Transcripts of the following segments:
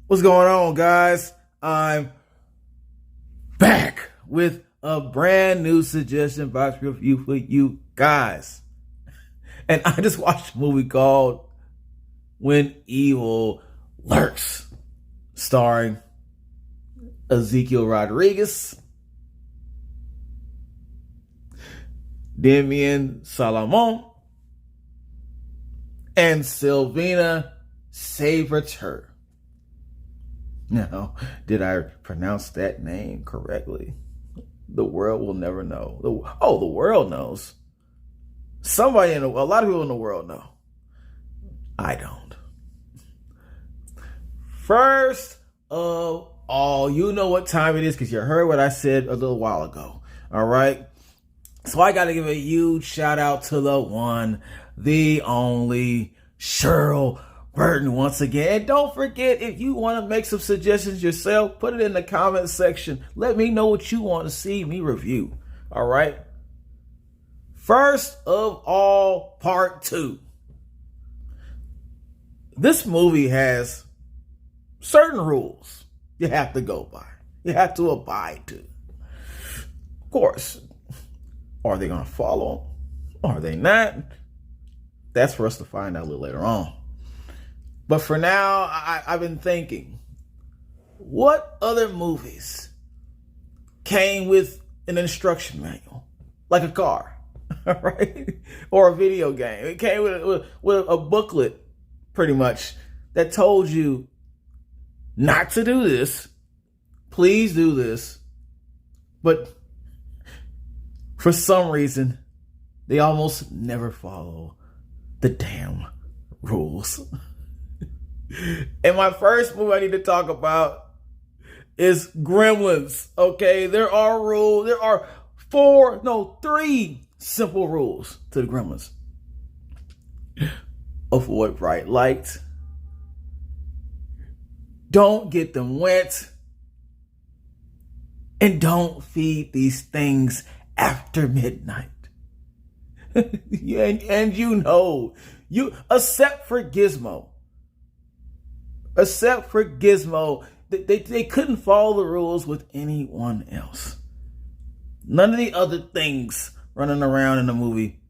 What's going on, guys? I'm back with a brand new suggestion box review for you guys. And I just watched a movie called When Evil Lurks, starring Ezekiel Rodriguez, Damien Salomon, and Sylvina Saberter. Now, did I pronounce that name correctly? The world will never know. The world knows. A lot of people in the world know. I don't. First of all, you know what time it is because you heard what I said a little while ago. All right. So I got to give a huge shout out to the one, the only Cheryl Burton once again. And don't forget, if you want to make some suggestions yourself, put it in the comment section. Let me know what you want to see me review. All right. First of all, part 2. This movie has certain rules you have to go by. You have to abide to. Of course, are they going to follow them? Are they not? That's for us to find out a little later on. But for now, I've been thinking, what other movies came with an instruction manual, like a car, right? Or a video game? It came with a booklet, pretty much, that told you not to do this, please do this, but for some reason, they almost never follow the damn rules. And my first movie I need to talk about is Gremlins. Okay, there are rules. There are 3 simple rules to the Gremlins. Avoid bright light. Don't get them wet. And don't feed these things after midnight. and you except for Gizmo. Except for Gizmo, they couldn't follow the rules with anyone else. None of the other things running around in the movie.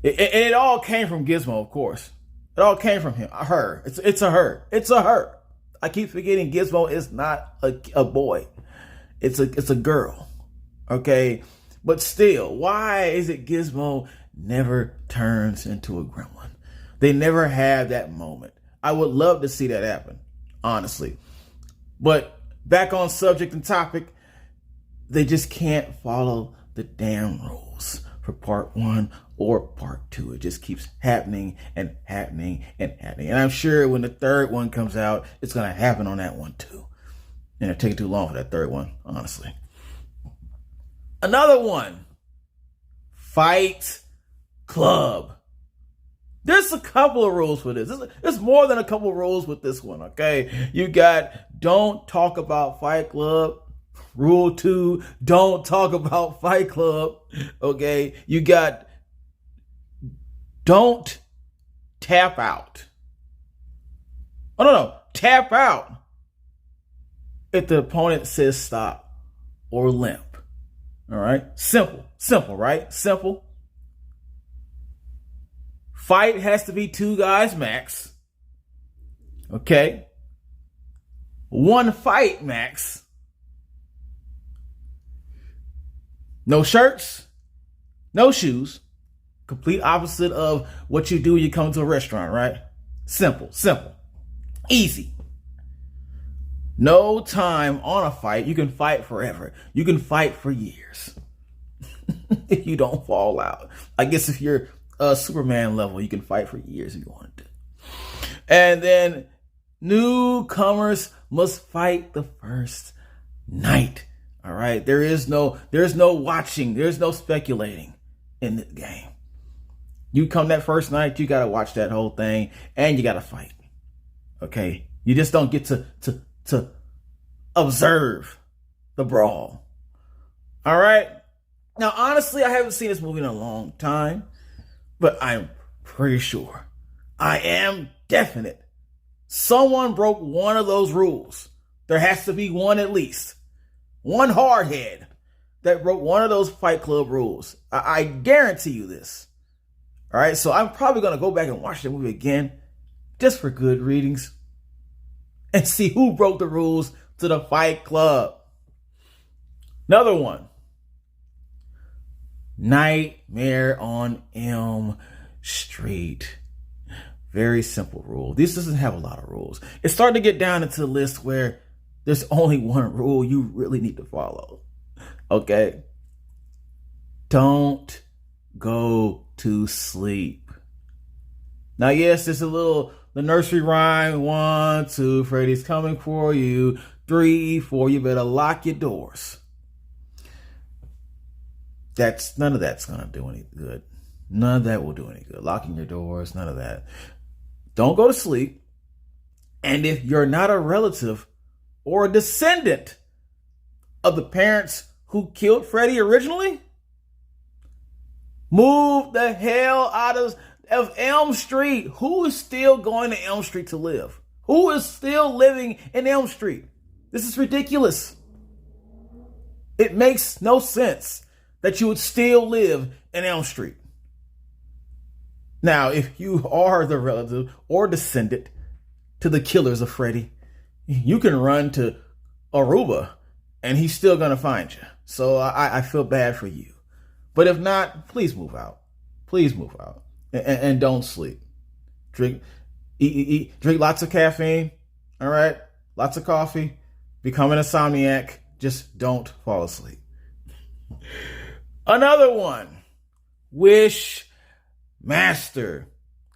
It all came from Gizmo, of course. It all came from him. Her. It's a her. It's a her. I keep forgetting Gizmo is not a boy. It's a girl. Okay? But still, why is it Gizmo never turns into a gremlin? They never have that moment. I would love to see that happen, honestly. But back on subject and topic, they just can't follow the damn rules for part 1 or part 2. It just keeps happening and happening and happening. And I'm sure when the third one comes out, it's going to happen on that one too. And it'll take too long for that third one, honestly. Another one, Fight Club. There's a couple of rules for this. There's more than a couple of rules with this one, okay? You got don't talk about Fight Club. Rule 2, don't talk about Fight Club, okay? You got don't tap out. Oh, no. Tap out if the opponent says stop or limp, all right? Simple, right? Simple. Fight has to be 2 guys max. Okay. 1 fight max. No shirts, no shoes. Complete opposite of what you do when you come to a restaurant, right? Simple. Easy. No time on a fight. You can fight forever. You can fight for years. If you don't fall out. I guess if you're Superman level, you can fight for years if you wanted to. And then newcomers must fight the first night. All right. There's no watching. There's no speculating in this game. You come that first night, you got to watch that whole thing and you got to fight. Okay. You just don't get to observe the brawl. All right. Now, honestly, I haven't seen this movie in a long time. But I'm pretty sure, I am definite Someone broke one of those rules. There has to be one at least. One hardhead that broke one of those Fight Club rules. I guarantee you this. All right, so I'm probably going to go back and watch the movie again just for good readings and see who broke the rules to the Fight Club. Another one. Nightmare on Elm Street. Very simple rule. This doesn't have a lot of rules. It's starting to get down into the list where there's only one rule you really need to follow. Okay? Don't go to sleep. Now, yes, there's the nursery rhyme. 1, 2, Freddy's coming for you. 3, 4, you better lock your doors. None of that's going to do any good. None of that will do any good. Locking your doors, none of that. Don't go to sleep. And if you're not a relative or a descendant of the parents who killed Freddy originally, move the hell out of Elm Street. Who is still going to Elm Street to live? Who is still living in Elm Street? This is ridiculous. It makes no sense that you would still live in Elm Street. Now, if you are the relative or descendant to the killers of Freddy, you can run to Aruba and he's still going to find you. So I feel bad for you. But if not, please move out. Please move out. And don't sleep. Drink lots of caffeine. All right? Lots of coffee. Become an insomniac. Just don't fall asleep. Another one. Wishmaster.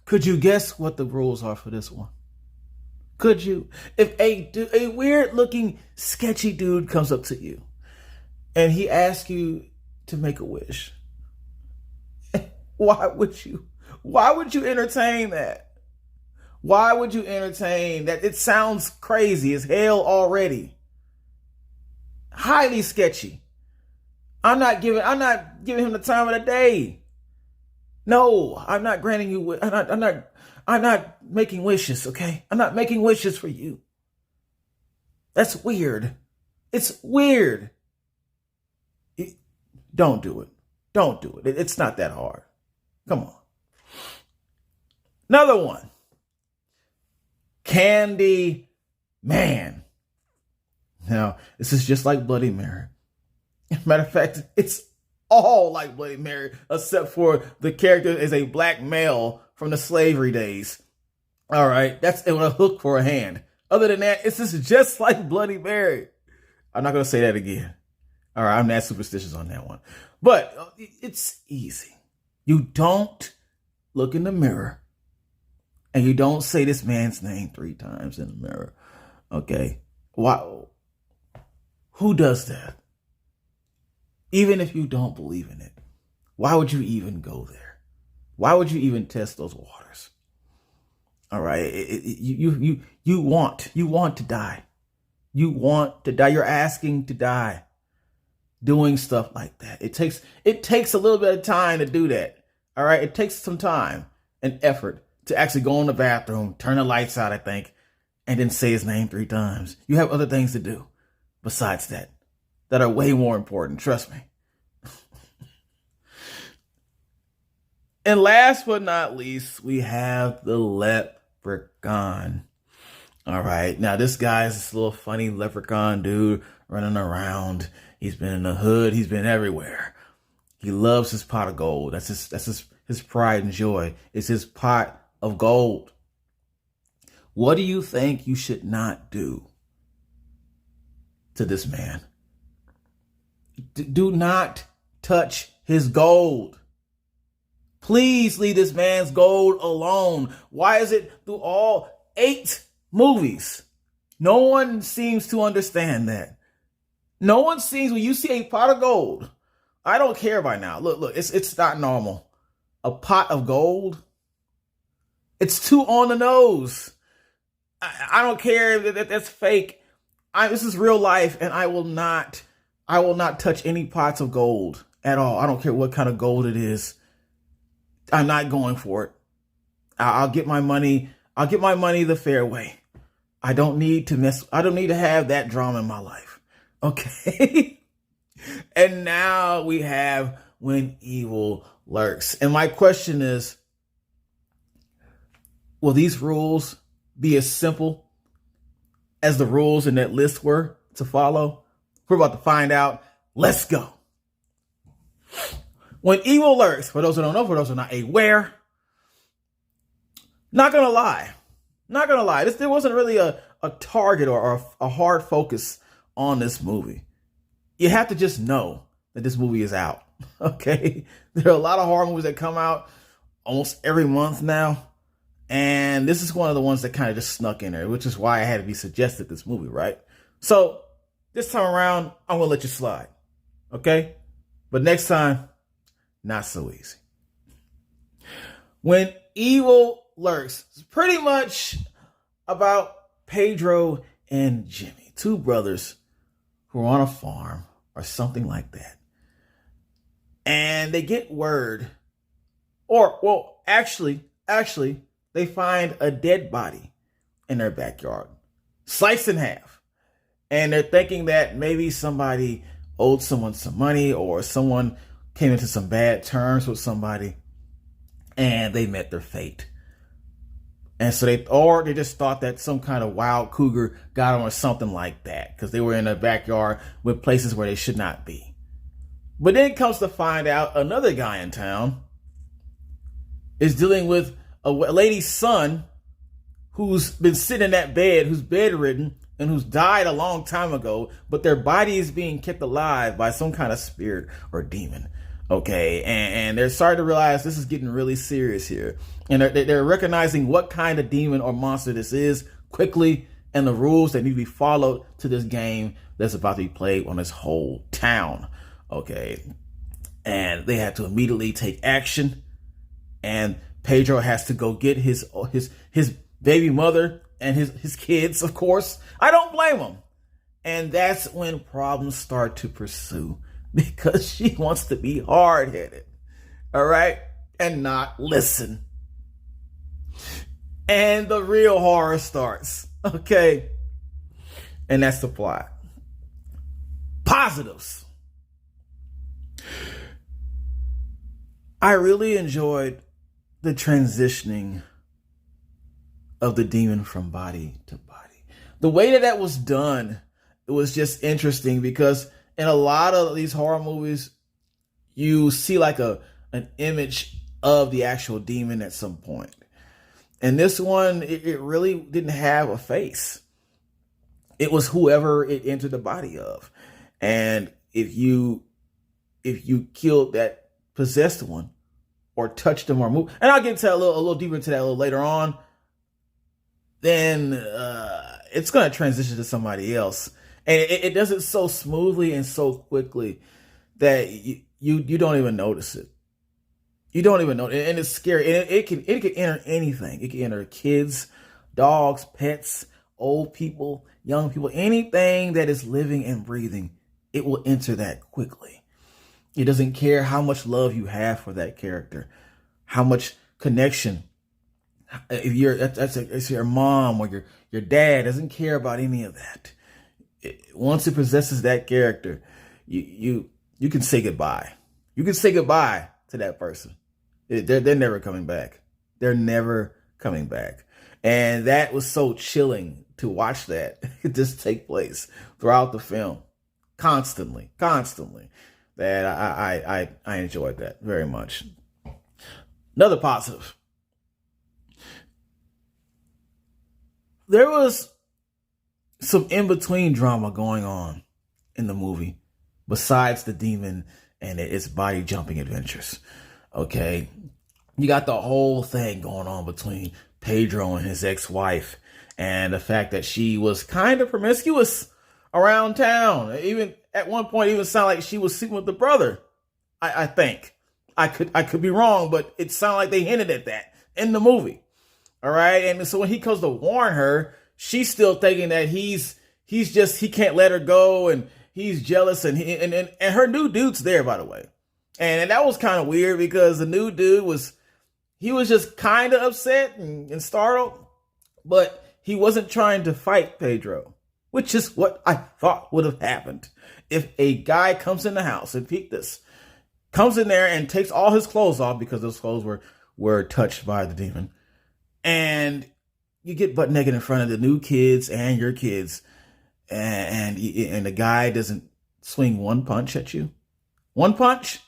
Could you guess what the rules are for this one? Could you? If a weird looking sketchy dude comes up to you and he asks you to make a wish, why would you entertain that? Why would you entertain that? It sounds crazy as hell already. Highly sketchy. I'm not giving him the time of the day. No, I'm not granting you. I'm not making wishes. Okay, I'm not making wishes for you. That's weird. It's weird. Don't do it. Don't do it. It's not that hard. Come on. Another one. Candy Man. Now, this is just like Bloody Mary. Matter of fact, it's all like Bloody Mary, except for the character is a black male from the slavery days. All right, that's with a hook for a hand. Other than that, it's just like Bloody Mary. I'm not going to say that again. All right, I'm not superstitious on that one. But it's easy. You don't look in the mirror and you don't say this man's name 3 times in the mirror. Okay? Why? Who does that? Even if you don't believe in it, why would you even go there? Why would you even test those waters? All right, you want to die. You want to die. You're asking to die. Doing stuff like that. It takes a little bit of time to do that. All right, it takes some time and effort to actually go in the bathroom, turn the lights out, I think, and then say his name 3 times. You have other things to do besides that are way more important. Trust me. And last but not least, we have the leprechaun. All right. Now, this guy is this little funny leprechaun dude running around. He's been in the hood. He's been everywhere. He loves his pot of gold. That's his pride and joy. It's his pot of gold. What do you think you should not do to this man? Do not touch his gold. Please leave this man's gold alone. Why is it through all 8 movies? No one seems to understand that. No one seems, when you see a pot of gold, I don't care by now. Look, it's not normal. A pot of gold? It's too on the nose. I don't care if that's fake. This is real life, and I will not touch any pots of gold at all. I don't care what kind of gold it is. I'm not going for it. I'll get my money. I'll get my money the fair way. I don't need to have that drama in my life. Okay. And now we have When Evil Lurks. And my question is, will these rules be as simple as the rules in that list were to follow? We're about to find out. Let's go. When Evil Lurks, for those who don't know, for those who are not aware, not gonna lie, there wasn't really a target or a hard focus on this movie. You have to just know that this movie is out. Okay, there are a lot of horror movies that come out almost every month now, and this is one of the ones that kind of just snuck in there, which is why I had to be suggested this movie, right? So this time around, I'm gonna let you slide, okay? But next time, not so easy. When Evil Lurks, it's pretty much about Pedro and Jimmy, two brothers who are on a farm or something like that. And they get word, actually, they find a dead body in their backyard, sliced in half. And they're thinking that maybe somebody owed someone some money, or someone came into some bad terms with somebody and they met their fate. And so they just thought that some kind of wild cougar got them or something like that, because they were in a backyard with places where they should not be. But then it comes to find out another guy in town is dealing with a lady's son who's been sitting in that bed, who's bedridden, and who's died a long time ago, but their body is being kept alive by some kind of spirit or demon. Okay, and they're starting to realize this is getting really serious here. And they're recognizing what kind of demon or monster this is quickly, and the rules that need to be followed to this game that's about to be played on this whole town. Okay, and they have to immediately take action, and Pedro has to go get his baby mother and his kids, of course. I don't blame him. And that's when problems start to pursue, because she wants to be hard-headed, all right, and not listen. And the real horror starts, okay? And that's the plot. Positives. I really enjoyed the transitioning of the demon from body to body. The way that was done, it was just interesting, because in a lot of these horror movies, you see like an image of the actual demon at some point. And this one, it really didn't have a face. It was whoever it entered the body of. And if you killed that possessed one, or touched them or moved, and I'll get into that a little deeper into that a little later on, then it's going to transition to somebody else. And it does it so smoothly and so quickly that you don't even notice it. You don't even know. And it's scary. And it can enter anything. It can enter kids, dogs, pets, old people, young people, anything that is living and breathing. It will enter that quickly. It doesn't care how much love you have for that character, how much connection. If it's your mom or your dad, doesn't care about any of that. Once it possesses that character, you can say goodbye. You can say goodbye to that person. They're never coming back. They're never coming back. And that was so chilling to watch that just take place throughout the film, constantly. That I enjoyed that very much. Another positive. There was some in-between drama going on in the movie besides the demon and its body jumping adventures. Okay. You got the whole thing going on between Pedro and his ex-wife, and the fact that she was kind of promiscuous around town. Even at one point, it even sounded like she was sleeping with the brother. I think I could be wrong, but it sounded like they hinted at that in the movie. All right, and so when he comes to warn her, she's still thinking that he can't let her go, and he's jealous, and her new dude's there, by the way, and that was kind of weird, because the new dude was just kind of upset and startled, but he wasn't trying to fight Pedro, which is what I thought would have happened. If a guy comes in the house, and peep this, comes in there and takes all his clothes off because those clothes were touched by the demon, and you get butt naked in front of the new kids and your kids, and the guy doesn't swing one punch at you, one punch,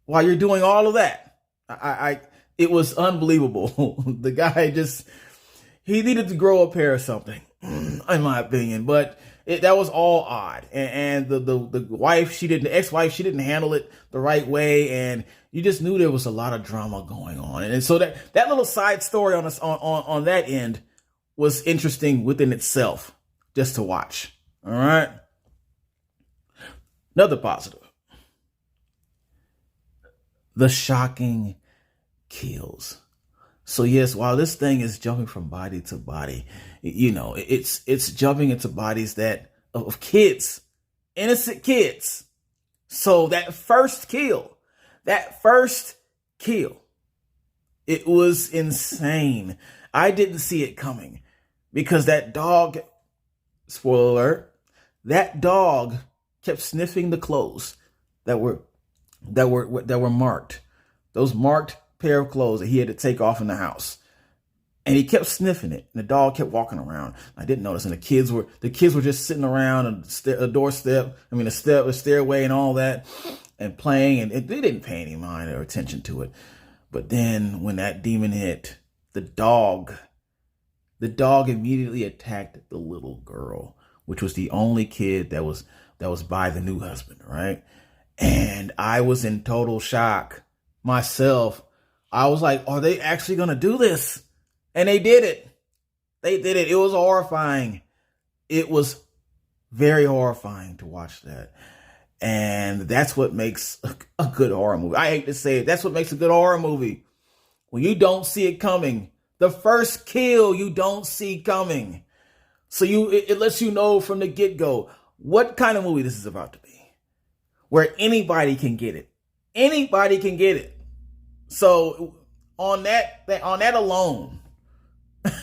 while you're doing all of that. It was unbelievable. The guy he needed to grow a pair or something, in my opinion. But that was all odd. And the wife, the ex-wife, she didn't handle it the right way. And you just knew there was a lot of drama going on. And so that little side story on that end was interesting within itself, just to watch. All right. Another positive. The shocking kills. So yes, while this thing is jumping from body to body, it's jumping into bodies of kids, innocent kids. So that first kill, it was insane. I didn't see it coming because that dog, spoiler alert, that dog kept sniffing the clothes that were marked. Those marked pair of clothes that he had to take off in the house. And he kept sniffing it. And the dog kept walking around. I didn't notice. And the kids were just sitting around a doorstep, a stairway and all that, and playing, and they didn't pay any mind or attention to it. But then when that demon hit, the dog immediately attacked the little girl, which was the only kid that was by the new husband, right? And I was in total shock myself. I was like, are they actually going to do this? And they did it. It was horrifying. It was very horrifying to watch that. And that's what makes a good horror movie. I hate to say it. That's what makes a good horror movie. When you don't see it coming. The first kill you don't see coming. So it lets you know from the get-go what kind of movie this is about to be. Where anybody can get it. Anybody can get it. So on that alone,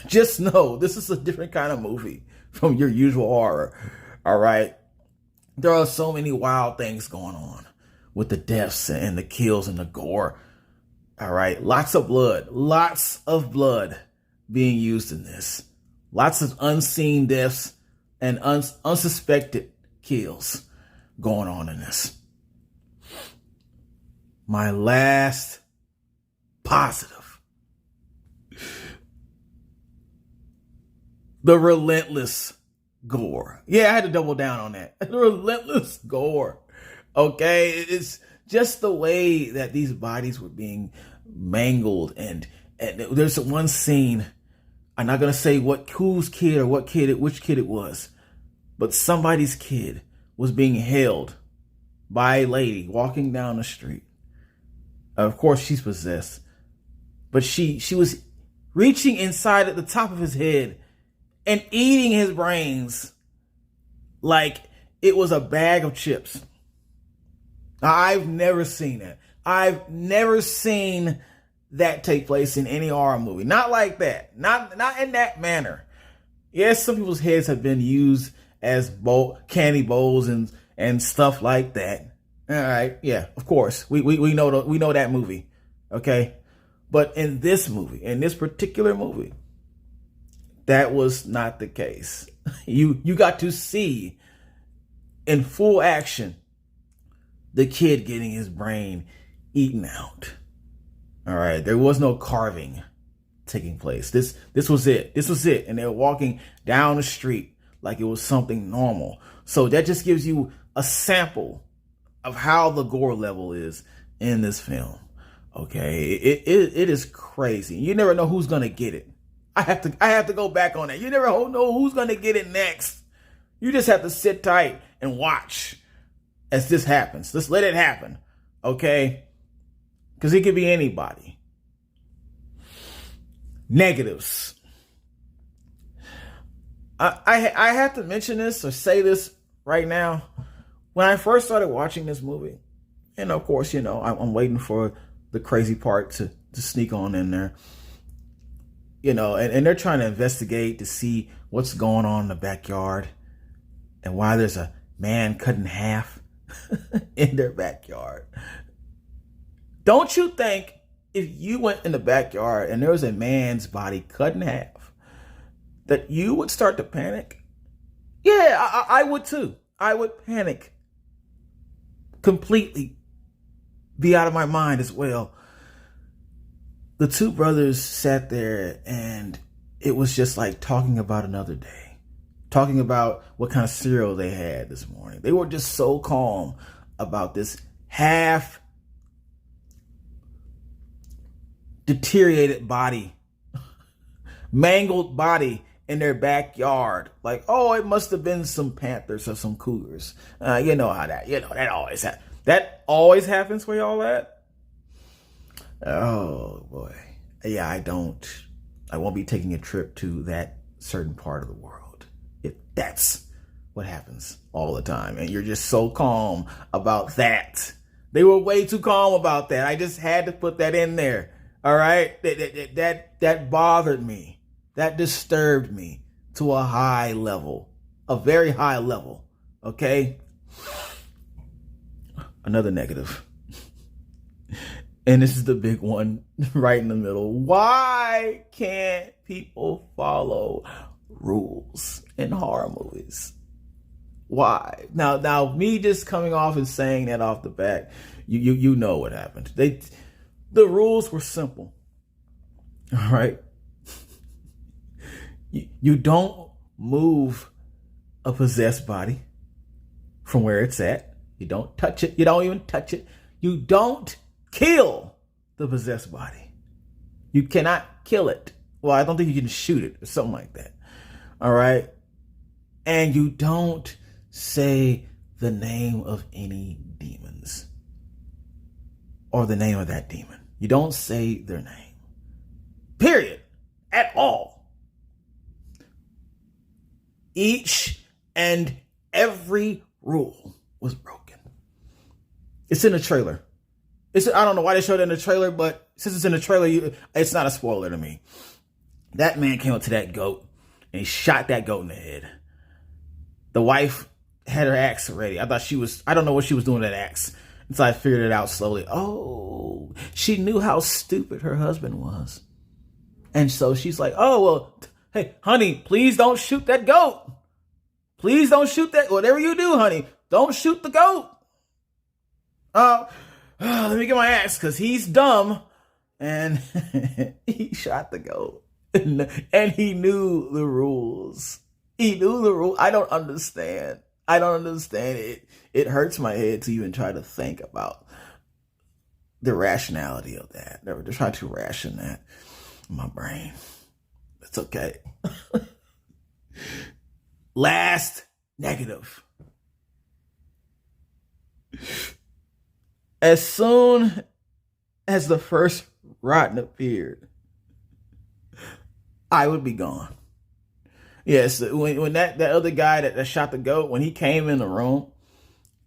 just know this is a different kind of movie from your usual horror. All right. There are so many wild things going on with the deaths and the kills and the gore. All right. Lots of blood being used in this. Lots of unseen deaths and unsuspected kills going on in this. My last positive. The relentless gore. Yeah, I had to double down on that. The relentless gore. Okay, it's just the way that these bodies were being mangled, and there's one scene. I'm not gonna say whose kid or which kid it was, but somebody's kid was being held by a lady walking down the street. Of course, she's possessed, but she was reaching inside at the top of his head and eating his brains like it was a bag of chips. I've never seen that. I've never seen that take place in any horror movie. Not like that. Not in that manner. Yes, some people's heads have been used as candy bowls and stuff like that. All right, yeah, of course. We know that movie. Okay? But in this particular movie, that was not the case. You got to see in full action the kid getting his brain eaten out. All right, there was no carving taking place. This was it. This was it. And they were walking down the street like it was something normal. So that just gives you a sample of how the gore level is in this film. Okay, it is crazy. You never know who's gonna get it. I have to go back on that. You never know who's gonna get it next. You just have to sit tight and watch as this happens. Just let it happen, okay? Because it could be anybody. Negatives. I have to mention this or say this right now. When I first started watching this movie, and of course, I'm waiting for the crazy part to sneak on in there. and they're trying to investigate to see what's going on in the backyard and why there's a man cut in half in their backyard. Don't you think if you went in the backyard and there was a man's body cut in half, that you would start to panic? Yeah, I would too. I would panic completely, be out of my mind as well. The two brothers sat there and it was just like talking about another day, talking about what kind of cereal they had this morning. They were just so calm about this half deteriorated body, mangled body in their backyard. Like, oh, it must have been some panthers or some cougars. You know how that always happens. That always happens where y'all at. Oh boy. Yeah, I won't be taking a trip to that certain part of the world if that's what happens all the time. And you're just so calm about that. They were way too calm about that. I just had to put that in there. All right. That bothered me. That disturbed me to a high level, a very high level. Okay. Another negative. And this is the big one right in the middle. Why can't people follow rules in horror movies? Why? Now, me just coming off and saying that off the bat, you know what happened. The rules were simple. All right. You don't move a possessed body from where it's at. You don't touch it. You don't even touch it. You don't kill the possessed body. You cannot kill it. Well, I don't think you can shoot it or something like that. All right. And you don't say the name of any demons or the name of that demon. You don't say their name. Period. At all. Each and every rule was broken. It's in the trailer. I don't know why they showed it in the trailer, but since it's in the trailer, it's not a spoiler to me. That man came up to that goat and he shot that goat in the head. The wife had her axe ready. I don't know what she was doing with that axe until I figured it out slowly. Oh, she knew how stupid her husband was. And so she's like, oh, well, hey, honey, please don't shoot that goat. Please don't shoot that. Whatever you do, honey, don't shoot the goat. Let me get my axe because he's dumb. And he shot the goat. And he knew the rules. He knew the rules. I don't understand it. It hurts my head to even try to think about the rationality of that. They're trying to ration that in my brain. It's okay. Last negative. As soon as the first rotten appeared, I would be gone. Yes, when that other guy that shot the goat, when he came in the room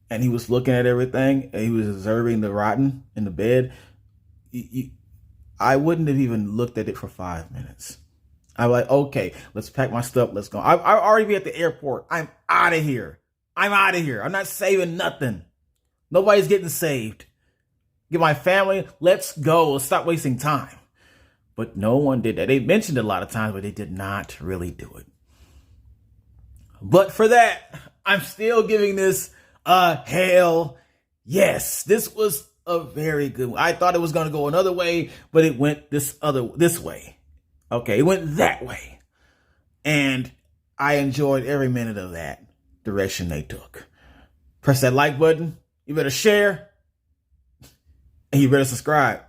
and he was looking at everything and he was observing the rotten in the bed, I wouldn't have even looked at it for 5 minutes. I'm like, okay, let's pack my stuff. Let's go. I'll already be at the airport. I'm out of here. I'm not saving nothing. Nobody's getting saved. Get my family. Let's go. Let's stop wasting time. But no one did that. They mentioned it a lot of times, but they did not really do it. But for that, I'm still giving this a hell yes. This was a very good one. I thought it was going to go another way, but it went this way. Okay, it went that way. And I enjoyed every minute of that direction they took. Press that like button. You better share. And you better subscribe.